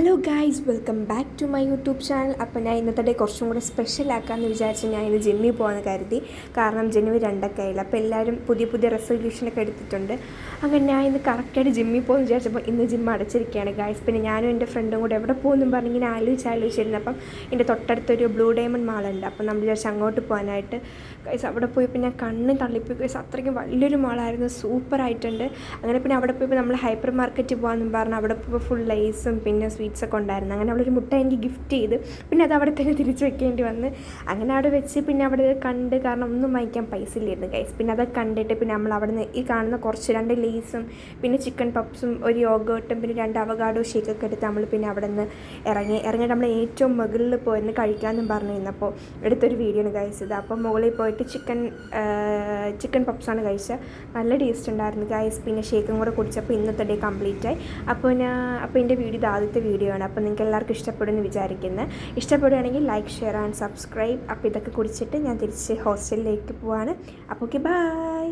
Hello guys, welcome back to my YouTube channel. അപ്പോൾ ഞാൻ ഇന്നത്തെ ഡേ കുറച്ചും കൂടെ സ്പെഷ്യലാക്കാമെന്ന് വിചാരിച്ച് ഞാൻ ഇന്ന് ജിമ്മിൽ പോകാമെന്ന് കരുതി. കാരണം ജനുവരി 2 ആയില്ല, അപ്പോൾ എല്ലാവരും പുതിയ പുതിയ റെസൊല്യൂഷനൊക്കെ എടുത്തിട്ടുണ്ട്. അങ്ങനെ ഞാൻ ഇന്ന് കറക്റ്റായിട്ട് ജിമ്മിൽ പോകുമെന്ന് വിചാരിച്ചപ്പോൾ ഇന്ന് ജിം അടച്ചിരിക്കുകയാണ് ഗായ്സ്. പിന്നെ ഞാനും എൻ്റെ ഫ്രണ്ടും കൂടെ എവിടെ പോകുമെന്നും പറഞ്ഞ് ഇങ്ങനെ ആലോചിച്ചിരുന്നു. അപ്പം എൻ്റെ തൊട്ടടുത്തൊരു ബ്ലൂ ഡയമണ്ട് മാളുണ്ട്. അപ്പം നമ്മൾ വിചാരിച്ച് അങ്ങോട്ട് പോകാനായിട്ട് ഗൈസ്. അവിടെ പോയപ്പോൾ ഞാൻ കണ്ണ് തള്ളിപ്പോയി ഗൈസ്. അത്രയ്ക്കും വലിയൊരു മാളായിരുന്നു, സൂപ്പറായിട്ടുണ്ട്. അങ്ങനെ പിന്നെ അവിടെ പോയപ്പോൾ നമ്മൾ ഹൈപ്പർ മാർക്കറ്റിൽ പോകാമെന്നും പറഞ്ഞ് അവിടെ പോയപ്പോൾ ഫുൾ ലൈസും പിന്നെ സ്വീറ്റ്സൊക്കെ ഉണ്ടായിരുന്നു. അങ്ങനെ അവളൊരു മുട്ട എനിക്ക് ഗിഫ്റ്റ് ചെയ്ത്, പിന്നെ അത് അവിടെ തന്നെ തിരിച്ച് വെക്കേണ്ടി വന്ന്. അങ്ങനെ അവിടെ വെച്ച് പിന്നെ അവിടെ കണ്ട്, കാരണം ഒന്നും വാങ്ങിക്കാൻ പൈസ ഇല്ലായിരുന്നു ഗൈസ്. പിന്നെ അതൊക്കെ കണ്ടിട്ട് പിന്നെ നമ്മൾ അവിടെ നിന്ന് ഈ കാണുന്ന കുറച്ച് 2 ലേസും പിന്നെ ചിക്കൻ പപ്സും ഒരു യോഗേർട്ടും പിന്നെ 2 അവകാഡോ ഷേക്കൊക്കെ എടുത്ത് നമ്മൾ പിന്നെ അവിടെ നിന്ന് ഇറങ്ങിയിട്ട് നമ്മൾ ഏറ്റവും മുകളിൽ പോയിരുന്നു കഴിക്കാമെന്നും പറഞ്ഞു നിന്നപ്പോൾ എടുത്തൊരു വീഡിയോ ആണ് ഗൈസ് ഇത്. അപ്പം മുകളിൽ പോയിട്ട് ചിക്കൻ പപ്സാണ് കഴിച്ചത്. നല്ല ടേസ്റ്റ് ഉണ്ടായിരുന്നു ഗൈസ്. പിന്നെ ഷേക്കും കൂടെ കുടിച്ചപ്പോൾ ഇന്നത്തെ ഡേ കംപ്ലീറ്റ് ആയി. അപ്പോൾ എൻ്റെ വീഡിയോ ഇത് ആദ്യത്തെ വീഡിയോ ആണ്. അപ്പോൾ നിങ്ങൾക്ക് എല്ലാവർക്കും ഇഷ്ടപ്പെടുമെന്ന് വിചാരിക്കുന്നത്. ഇഷ്ടപ്പെടുകയാണെങ്കിൽ ലൈക്ക്, ഷെയർ ആൻഡ് സബ്സ്ക്രൈബ്. അപ്പോൾ ഇതൊക്കെ കുടിച്ചിട്ട് ഞാൻ തിരിച്ച് ഹോസ്റ്റലിലേക്ക് പോവാണ്. അപ്പോൾ ഓക്കെ, ബൈ.